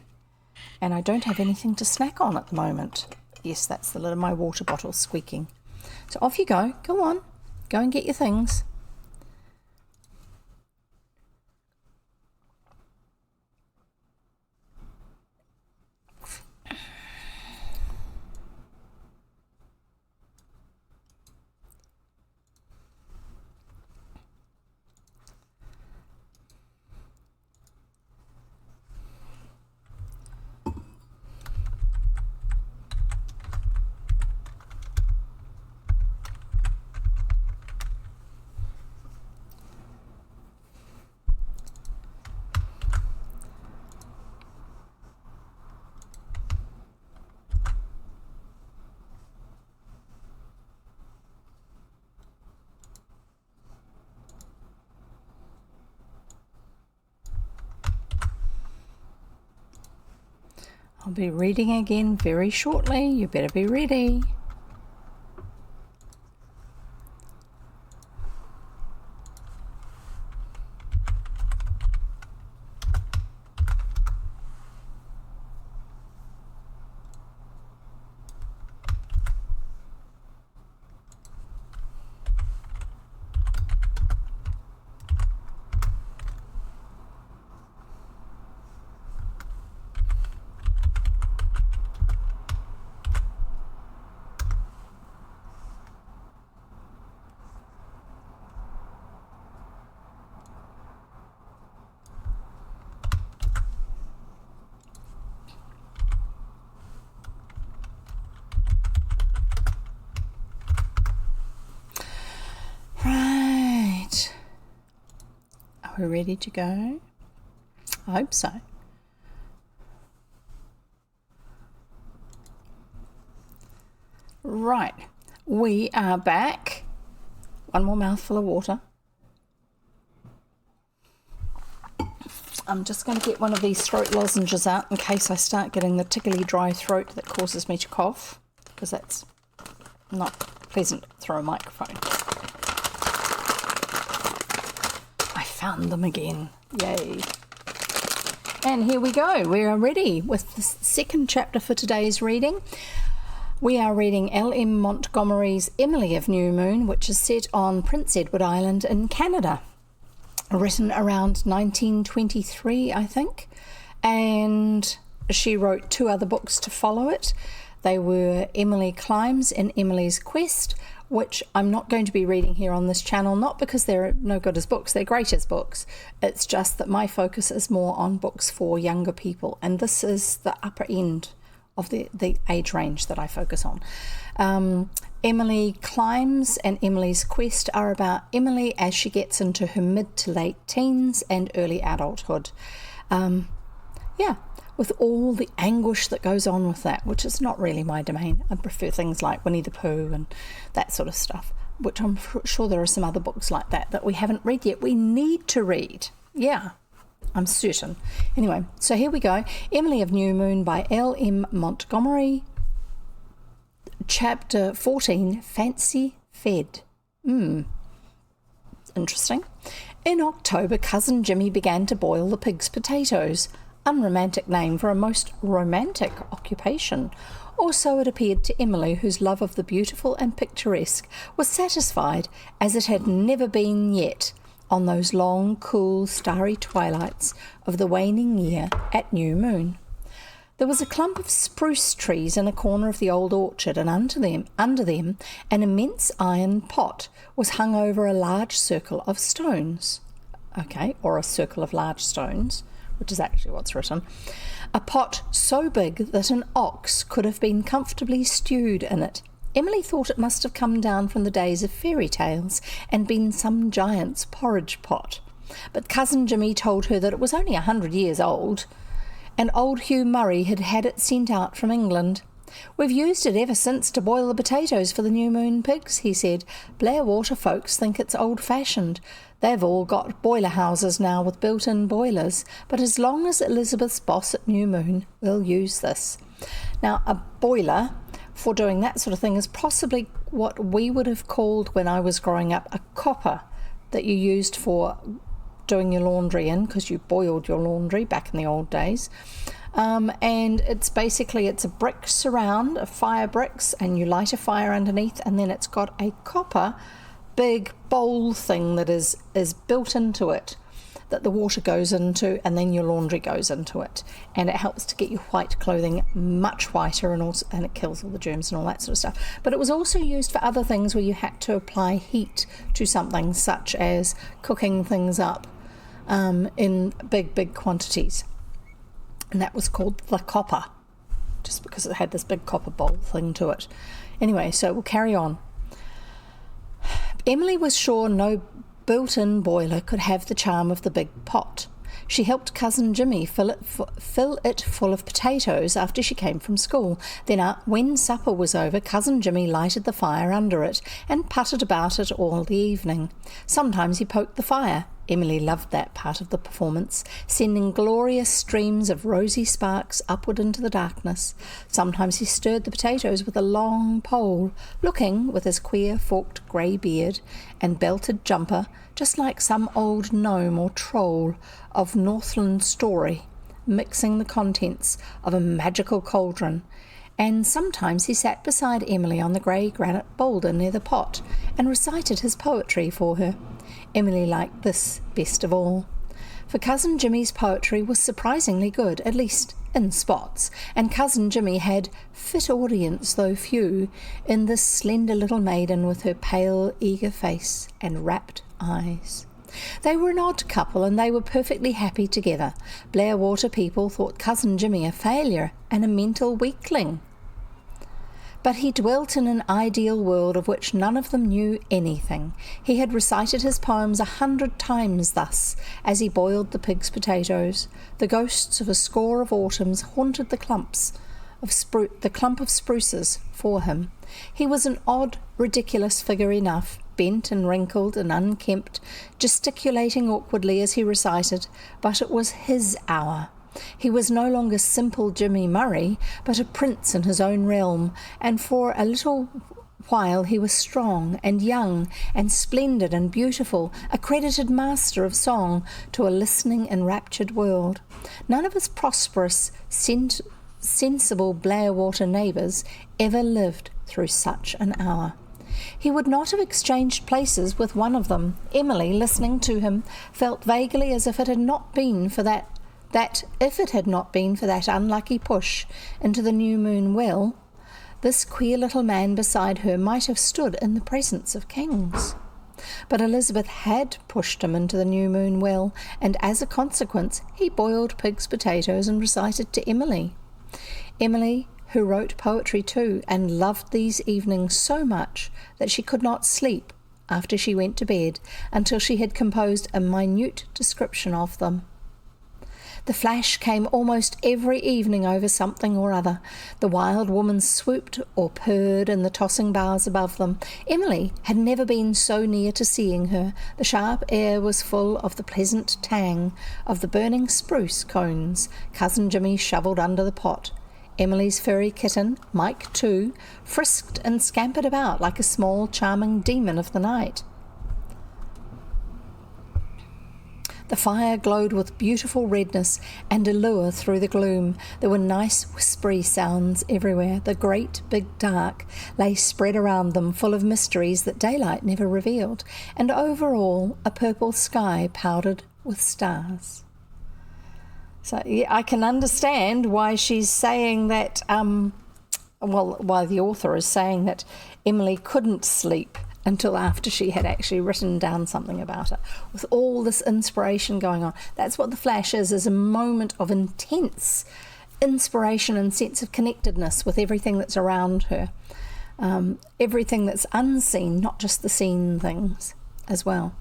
and I don't have anything to snack on at the moment. Yes, that's the lid of my water bottle squeaking. So off you go. Go on. Go and get your things. I'll be reading again very shortly. You better be ready. We're ready to go? I hope so. Right, we are back. One more mouthful of water. I'm just going to get one of these throat lozenges out in case I start getting the tickly dry throat that causes me to cough, because that's not pleasant through a microphone. Found them again. Yay. And here we go. We are ready with the second chapter for today's reading. We are reading L.M. Montgomery's Emily of New Moon, which is set on Prince Edward Island in Canada. Written around 1923, I think. And she wrote 2 other books to follow it. They were Emily Climbs and Emily's Quest, which I'm not going to be reading here on this channel, not because they're no good as books, they're great as books. It's just that my focus is more on books for younger people, and this is the upper end of the age range that I focus on. Emily Climbs and Emily's Quest are about Emily as she gets into her mid to late teens and early adulthood. With all the anguish that goes on with that, which is not really my domain. I prefer things like Winnie the Pooh and that sort of stuff, which I'm sure there are some other books like that we haven't read yet. We need to read. Yeah, I'm certain. Anyway, so here we go. Emily of New Moon by L.M. Montgomery. Chapter 14, Fancy Fed. Interesting. In October, Cousin Jimmy began to boil the pig's potatoes. Unromantic name for a most romantic occupation, or so it appeared to Emily, whose love of the beautiful and picturesque was satisfied as it had never been yet on those long, cool, starry twilights of the waning year at New Moon. There was a clump of spruce trees in a corner of the old orchard, and under them an immense iron pot was hung over a large circle of stones. Okay, or a circle of large stones, which is actually what's written. A pot so big that an ox could have been comfortably stewed in it, Emily thought it must have come down from the days of fairy tales and been some giant's porridge pot. But Cousin Jimmy told her that it was only 100 years old, and old Hugh Murray had had it sent out from England. "We've used it ever since to boil the potatoes for the new moon pigs," he said. "Blairwater folks think it's old-fashioned. They've all got boiler houses now with built-in boilers, but as long as Elizabeth's boss at New Moon, we'll use this." Now, a boiler for doing that sort of thing is possibly what we would have called, when I was growing up, a copper that you used for doing your laundry in, because you boiled your laundry back in the old days. And it's a brick surround of fire bricks, and you light a fire underneath, and then it's got a copper big bowl thing that is built into it, that the water goes into, and then your laundry goes into it, and it helps to get your white clothing much whiter, and it kills all the germs and all that sort of stuff. But it was also used for other things where you had to apply heat to something, such as cooking things up in big quantities. And that was called the copper, just because it had this big copper bowl thing to it. Anyway, so we'll carry on. Emily was sure no built-in boiler could have the charm of the big pot. She helped Cousin Jimmy fill it full of potatoes after she came from school. Then, when supper was over, Cousin Jimmy lighted the fire under it and puttered about it all the evening. Sometimes he poked the fire. Emily loved that part of the performance, sending glorious streams of rosy sparks upward into the darkness. Sometimes he stirred the potatoes with a long pole, looking, with his queer forked grey beard and belted jumper, just like some old gnome or troll of Northland story, mixing the contents of a magical cauldron. And sometimes he sat beside Emily on the grey granite boulder near the pot and recited his poetry for her. Emily liked this best of all, for Cousin Jimmy's poetry was surprisingly good, at least in spots, and Cousin Jimmy had fit audience, though few, in this slender little maiden with her pale, eager face and rapt eyes. They were an odd couple, and they were perfectly happy together. Blairwater people thought Cousin Jimmy a failure and a mental weakling. But he dwelt in an ideal world of which none of them knew anything. He had recited his poems 100 times thus, as he boiled the pig's potatoes. The ghosts of a score of autumns haunted the clump of spruces for him. He was an odd, ridiculous figure enough, bent and wrinkled and unkempt, gesticulating awkwardly as he recited, but it was his hour. He was no longer simple Jimmy Murray, but a prince in his own realm, and for a little while he was strong and young and splendid and beautiful, a credited master of song to a listening, enraptured world. None of his prosperous, sensible Blairwater neighbours ever lived through such an hour. He would not have exchanged places with one of them. Emily, listening to him, felt vaguely as if it had not been for that unlucky push into the new moon well, this queer little man beside her might have stood in the presence of kings. But Elizabeth had pushed him into the new moon well, and as a consequence he boiled pig's potatoes and recited to Emily. Emily, who wrote poetry too, and loved these evenings so much that she could not sleep after she went to bed until she had composed a minute description of them. The flash came almost every evening over something or other. The wild woman swooped or purred in the tossing boughs above them. Emily had never been so near to seeing her. The sharp air was full of the pleasant tang of the burning spruce cones Cousin Jimmy shovelled under the pot. Emily's furry kitten, Mike too, frisked and scampered about like a small, charming demon of the night. The fire glowed with beautiful redness and allure through the gloom. There were nice whispery sounds everywhere. The great big dark lay spread around them, full of mysteries that daylight never revealed, and over all a purple sky powdered with stars. So yeah, I can understand why she's saying that, why the author is saying that Emily couldn't sleep until after she had actually written down something about it, with all this inspiration going on. That's what the flash is a moment of intense inspiration and sense of connectedness with everything that's around her. everything that's unseen, not just the seen things as well.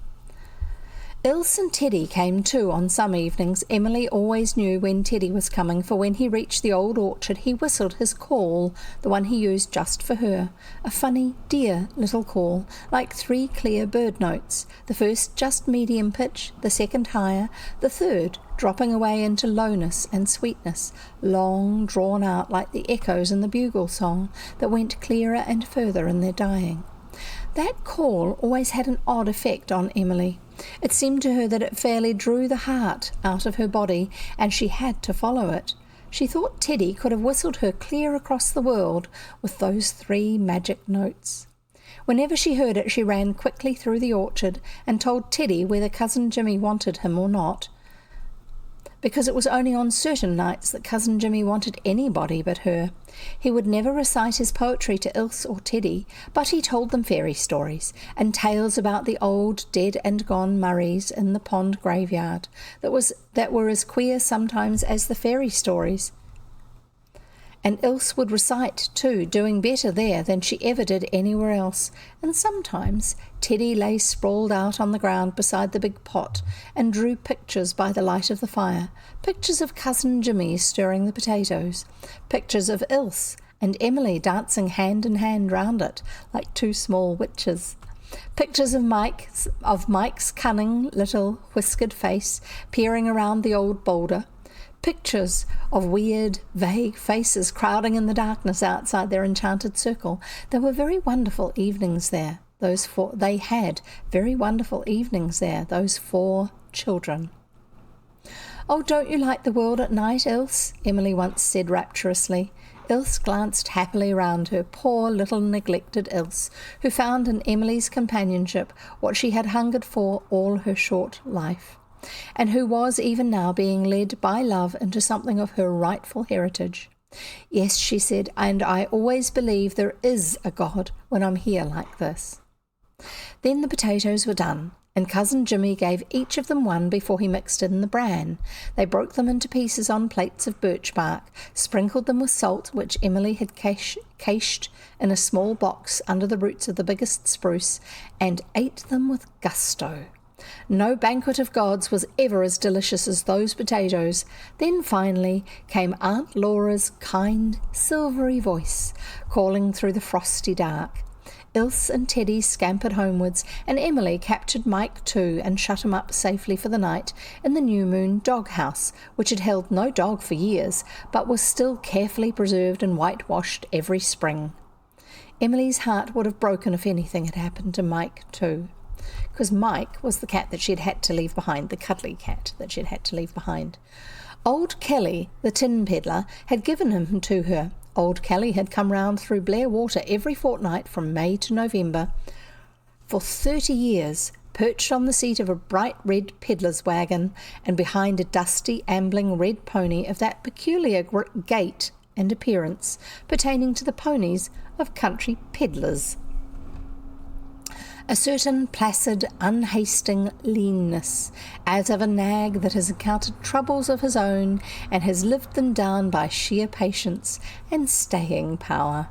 Ilse and Teddy came too on some evenings. Emily always knew when Teddy was coming, for when he reached the old orchard he whistled his call, the one he used just for her, a funny, dear little call, like 3 clear bird notes, the first just medium pitch, the second higher, the third dropping away into lowness and sweetness, long drawn out like the echoes in the bugle song that went clearer and further in their dying. That call always had an odd effect on Emily. It seemed to her that it fairly drew the heart out of her body, and she had to follow it. She thought Teddy could have whistled her clear across the world with those 3 magic notes. Whenever she heard it, she ran quickly through the orchard and told Teddy whether Cousin Jimmy wanted him or not, because it was only on certain nights that Cousin Jimmy wanted anybody but her. He would never recite his poetry to Ilse or Teddy, but he told them fairy stories and tales about the old dead and gone Murrays in the pond graveyard that were as queer sometimes as the fairy stories. And Ilse would recite too, doing better there than she ever did anywhere else, and sometimes Teddy lay sprawled out on the ground beside the big pot and drew pictures by the light of the fire, pictures of Cousin Jimmy stirring the potatoes, pictures of Ilse and Emily dancing hand in hand round it like 2 small witches, pictures of Mike's cunning little whiskered face peering around the old boulder, pictures of weird, vague faces crowding in the darkness outside their enchanted circle. There were very wonderful evenings there. They had very wonderful evenings there, those 4 children. "Oh, don't you like the world at night, Ilse?" Emily once said rapturously. Ilse glanced happily round her, poor little neglected Ilse, who found in Emily's companionship what she had hungered for all her short life, and who was even now being led by love into something of her rightful heritage. "Yes," she said, "and I always believe there is a God when I'm here like this." Then the potatoes were done, and Cousin Jimmy gave each of them one before he mixed in the bran. They broke them into pieces on plates of birch bark, sprinkled them with salt, which Emily had cached in a small box under the roots of the biggest spruce, and ate them with gusto. No banquet of gods was ever as delicious as those potatoes. Then finally came Aunt Laura's kind, silvery voice, calling through the frosty dark. Ilse and Teddy scampered homewards, and Emily captured Mike too and shut him up safely for the night in the New Moon dog-house, which had held no dog for years, but was still carefully preserved and whitewashed every spring. Emily's heart would have broken if anything had happened to Mike too, because Mike was the cat that she'd had to leave behind, the cuddly cat that she'd had to leave behind. Old Kelly, the tin peddler, had given him to her. Old Kelly had come round through Blair Water every fortnight from May to November for 30 years, perched on the seat of a bright red peddler's wagon and behind a dusty, ambling red pony of that peculiar gait and appearance pertaining to the ponies of country peddlers. A certain placid, unhasting leanness, as of a nag that has encountered troubles of his own and has lived them down by sheer patience and staying power.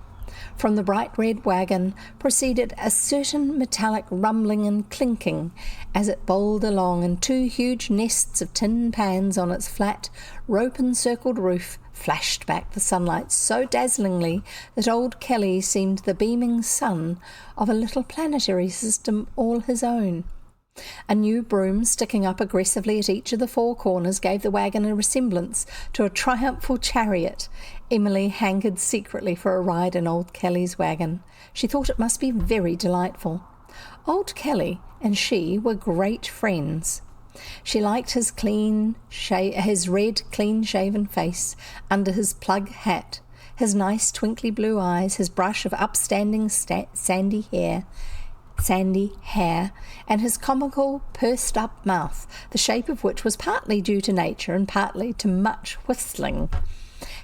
From the bright red wagon proceeded a certain metallic rumbling and clinking as it bowled along, and 2 huge nests of tin pans on its flat, rope-encircled roof flashed back the sunlight so dazzlingly that old Kelly seemed the beaming sun of a little planetary system all his own. A new broom sticking up aggressively at each of the 4 corners gave the wagon a resemblance to a triumphal chariot. Emily hankered secretly for a ride in old Kelly's wagon. She thought it must be very delightful. Old Kelly and she were great friends. She liked his red, clean-shaven face under his plug hat, his nice twinkly blue eyes, his brush of upstanding sandy hair, and his comical, pursed-up mouth, the shape of which was partly due to nature and partly to much whistling.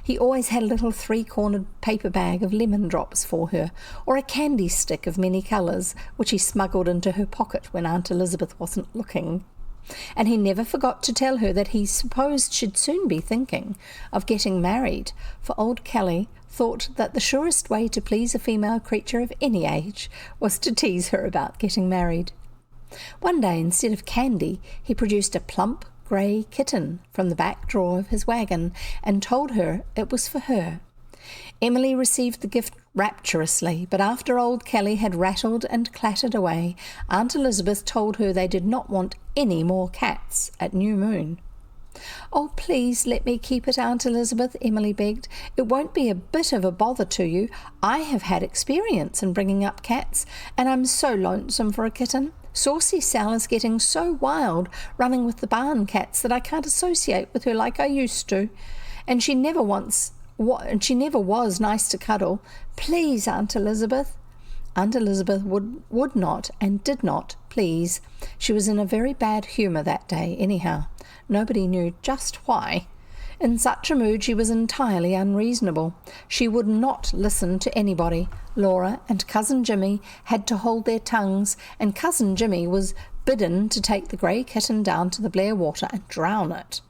He always had a little 3-cornered paper bag of lemon drops for her, or a candy stick of many colours, which he smuggled into her pocket when Aunt Elizabeth wasn't looking. and he never forgot to tell her that he supposed she'd soon be thinking of getting married, for old Kelly thought that the surest way to please a female creature of any age was to tease her about getting married. One day, instead of candy, he produced a plump grey kitten from the back drawer of his wagon and told her it was for her. Emily received the gift rapturously, but after old Kelly had rattled and clattered away, Aunt Elizabeth told her they did not want any more cats at New Moon. "Oh, please let me keep it, Aunt Elizabeth," Emily begged. "It won't be a bit of a bother to you. I have had experience in bringing up cats, and I'm so lonesome for a kitten. Saucy Sal is getting so wild, running with the barn cats, that I can't associate with her like I used to. And she never was nice to cuddle. Please, Aunt Elizabeth." Aunt Elizabeth would not and did not please. She was in a very bad humour that day, anyhow. Nobody knew just why. In such a mood she was entirely unreasonable. She would not listen to anybody. Laura and Cousin Jimmy had to hold their tongues, and Cousin Jimmy was bidden to take the grey kitten down to the Blair water and drown it.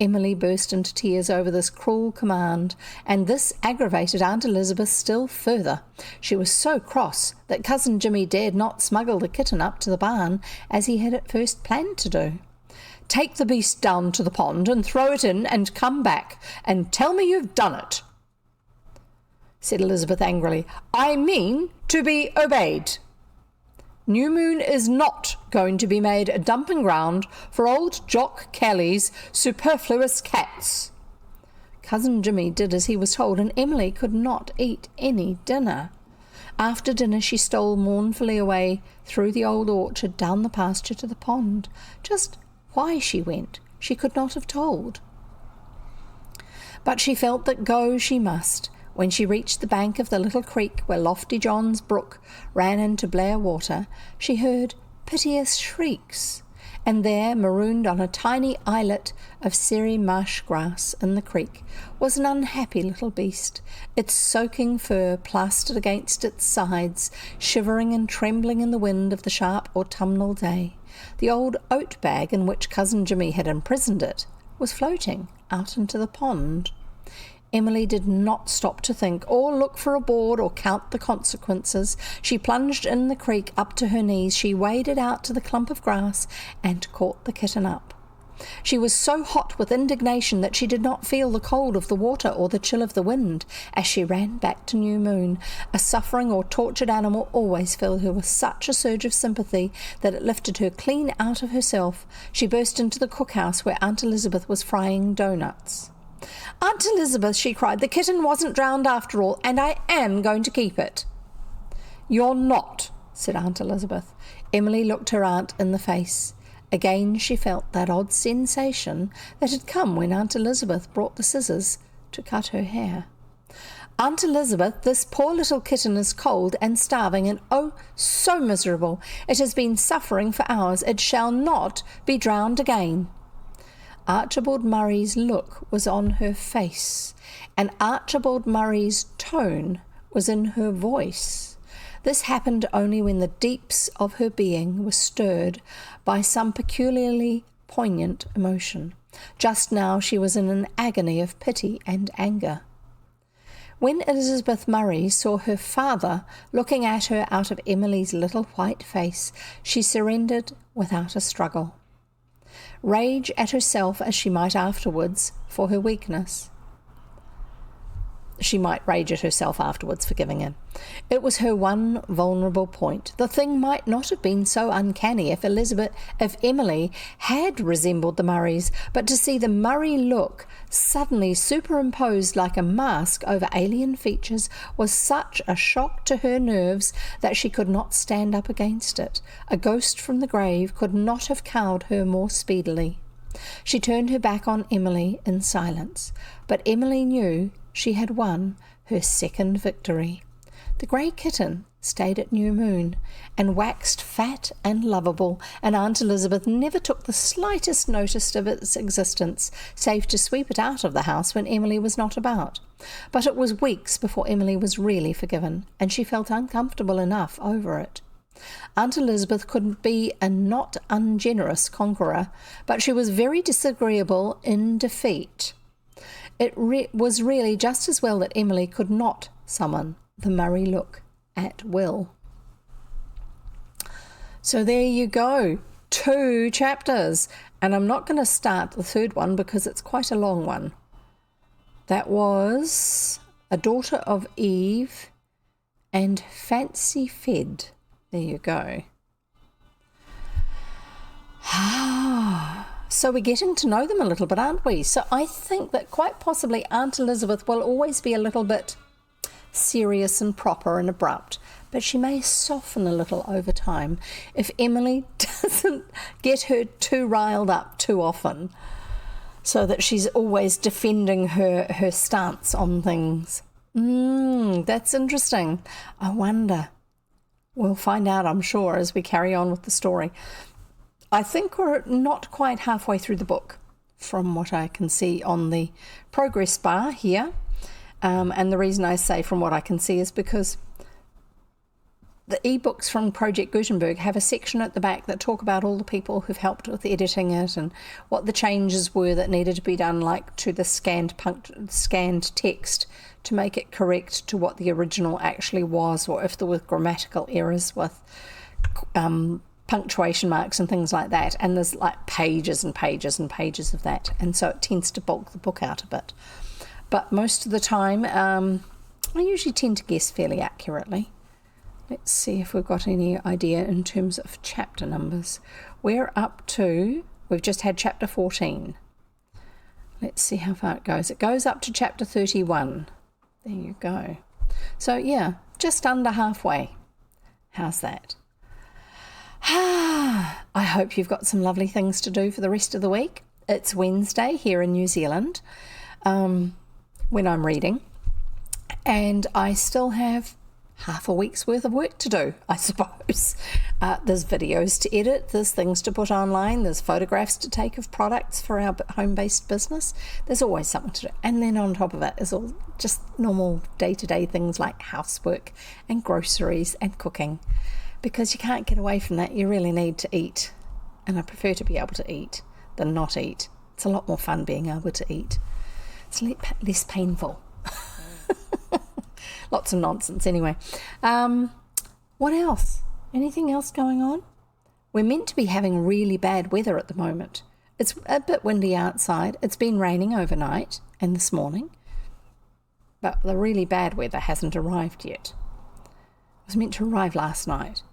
Emily burst into tears over this cruel command, and this aggravated Aunt Elizabeth still further. She was so cross that Cousin Jimmy dared not smuggle the kitten up to the barn, as he had at first planned to do. "Take the beast down to the pond and throw it in and come back, and tell me you've done it," said Elizabeth angrily. "I mean to be obeyed. New Moon is not going to be made a dumping ground for old Jock Kelly's superfluous cats." Cousin Jimmy did as he was told, and Emily could not eat any dinner. After dinner she stole mournfully away through the old orchard down the pasture to the pond. Just why she went, she could not have told. But she felt that go she must. When she reached the bank of the little creek where Lofty John's brook ran into Blair water, she heard piteous shrieks, and there, marooned on a tiny islet of sere marsh grass in the creek, was an unhappy little beast, its soaking fur plastered against its sides, shivering and trembling in the wind of the sharp autumnal day. The old oat bag in which Cousin Jimmy had imprisoned it was floating out into the pond. Emily did not stop to think, or look for a board, or count the consequences. She plunged in the creek up to her knees. She waded out to the clump of grass and caught the kitten up. She was so hot with indignation that she did not feel the cold of the water or the chill of the wind as she ran back to New Moon. A suffering or tortured animal always filled her with such a surge of sympathy that it lifted her clean out of herself. She burst into the cookhouse where Aunt Elizabeth was frying doughnuts. "Aunt Elizabeth," she cried, "the kitten wasn't drowned after all, and I am going to keep it." "You're not," said Aunt Elizabeth. Emily looked her aunt in the face. Again she felt that odd sensation that had come when Aunt Elizabeth brought the scissors to cut her hair. "Aunt Elizabeth, this poor little kitten is cold and starving, and oh, so miserable. It has been suffering for hours. It shall not be drowned again." Archibald Murray's look was on her face, and Archibald Murray's tone was in her voice. This happened only when the deeps of her being were stirred by some peculiarly poignant emotion. Just now she was in an agony of pity and anger. When Elizabeth Murray saw her father looking at her out of Emily's little white face, she surrendered without a struggle. Rage at herself as she might afterwards for her weakness. She might rage at herself afterwards for giving in. It was her one vulnerable point. The thing might not have been so uncanny if Emily had resembled the Murrays, but to see the Murray look suddenly superimposed like a mask over alien features was such a shock to her nerves that she could not stand up against it. A ghost from the grave could not have cowed her more speedily. She turned her back on Emily in silence, but Emily knew she had won her second victory. The grey kitten stayed at New Moon and waxed fat and lovable, and Aunt Elizabeth never took the slightest notice of its existence, save to sweep it out of the house when Emily was not about. But it was weeks before Emily was really forgiven, and she felt uncomfortable enough over it. Aunt Elizabeth could be a not ungenerous conqueror, but she was very disagreeable in defeat. It was really just as well that Emily could not summon the Murray look at will. So there you go, 2 chapters, and I'm not going to start the third one because it's quite a long one. That was A Daughter of Eve and Fancy Fed. There you go. So we're getting to know them a little bit, aren't we? So I think that quite possibly Aunt Elizabeth will always be a little bit serious and proper and abrupt, but she may soften a little over time if Emily doesn't get her too riled up too often, so that she's always defending her stance on things. That's interesting. I wonder. We'll find out, I'm sure, as we carry on with the story. I think we're not quite halfway through the book from what I can see on the progress bar here. And the reason I say from what I can see is because the ebooks from Project Gutenberg have a section at the back that talk about all the people who've helped with editing it and what the changes were that needed to be done, like to the scanned text to make it correct to what the original actually was, or if there were grammatical errors with punctuation marks and things like that. And there's like pages and pages and pages of that, and so it tends to bulk the book out a bit. But most of the time, I usually tend to guess fairly accurately. Let's see if we've got any idea in terms of chapter numbers. We're up to, we've just had chapter 14. Let's see how far it goes. It goes up to chapter 31. There you go. So yeah, just under halfway. How's that? I hope you've got some lovely things to do for the rest of the week. It's Wednesday here in New Zealand when I'm reading, and I still have half a week's worth of work to do, I suppose. There's videos to edit, there's things to put online, there's photographs to take of products for our home-based business. There's always something to do. And then on top of it is all just normal day-to-day things like housework and groceries and cooking. Because you can't get away from that, you really need to eat. And I prefer to be able to eat than not eat. It's a lot more fun being able to eat. It's less painful. Lots of nonsense anyway. What else? Anything else going on? We're meant to be having really bad weather at the moment. It's a bit windy outside. It's been raining overnight and this morning. But the really bad weather hasn't arrived yet. It was meant to arrive last night.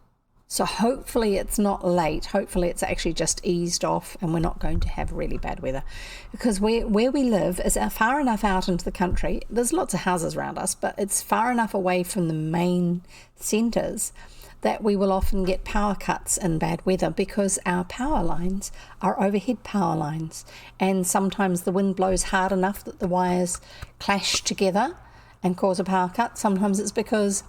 So hopefully it's not late. Hopefully it's actually just eased off and we're not going to have really bad weather. Because where we live is far enough out into the country. There's lots of houses around us, but it's far enough away from the main centres that we will often get power cuts in bad weather because our power lines are overhead power lines. And sometimes the wind blows hard enough that the wires clash together and cause a power cut. Sometimes it's because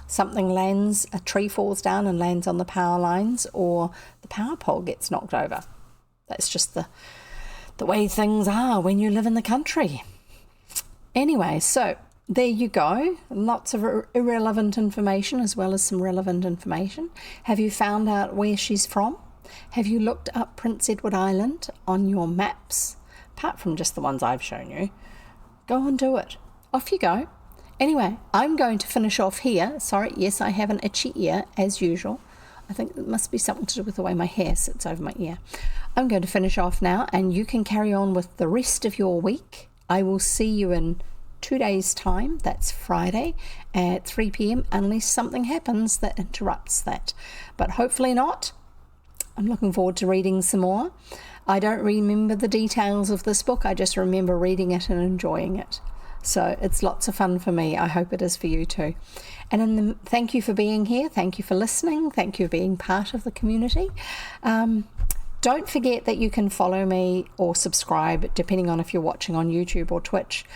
something lands, a tree falls down and lands on the power lines, or the power pole gets knocked over. That's just the way things are when you live in the country. Anyway, so there you go. Lots of irrelevant information as well as some relevant information. Have you found out where she's from? Have you looked up Prince Edward Island on your maps? Apart from just the ones I've shown you. Go and do it. Off you go. Anyway, I'm going to finish off here. Sorry, yes, I have an itchy ear, as usual. I think it must be something to do with the way my hair sits over my ear. I'm going to finish off now, and you can carry on with the rest of your week. I will see you in 2 days' time. That's Friday at 3 p.m, unless something happens that interrupts that. But hopefully not. I'm looking forward to reading some more. I don't remember the details of this book. I just remember reading it and enjoying it. So it's lots of fun for me. I hope it is for you too. And thank you for being here. Thank you for listening. Thank you for being part of the community. Don't forget that you can follow me or subscribe, depending on if you're watching on YouTube or Twitch.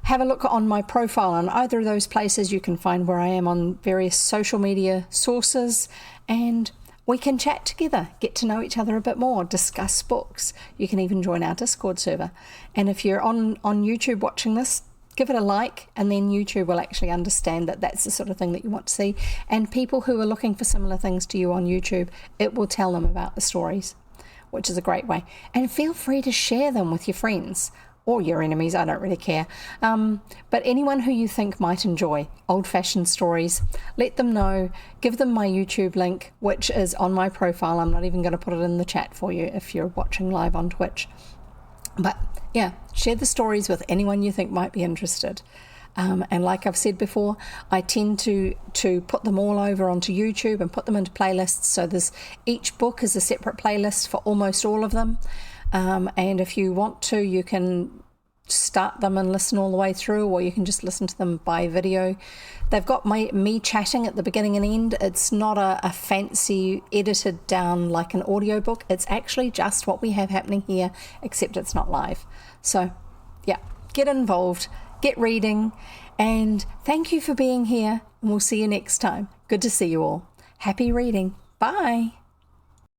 Have a look on my profile on either of those places. You can find where I am on various social media sources, and we can chat together, get to know each other a bit more, discuss books. You can even join our Discord server. And if you're on YouTube watching this, give it a like, and then YouTube will actually understand that that's the sort of thing that you want to see. And people who are looking for similar things to you on YouTube, it will tell them about the stories, which is a great way. And feel free to share them with your friends or your enemies, I don't really care. But anyone who you think might enjoy old-fashioned stories, let them know. Give them my YouTube link, which is on my profile. I'm not even going to put it in the chat for you if you're watching live on Twitch. But yeah, share the stories with anyone you think might be interested. And like I've said before, I tend to put them all over onto YouTube and put them into playlists. So each book is a separate playlist for almost all of them. And if you want to, you can start them and listen all the way through, or you can just listen to them by video. They've got me chatting at the beginning and end. It's not a fancy edited down like an audiobook. It's actually just what we have happening here, except it's not live. So yeah, get involved, get reading, and thank you for being here, and we'll see you next time. Good to see you all. Happy reading. Bye.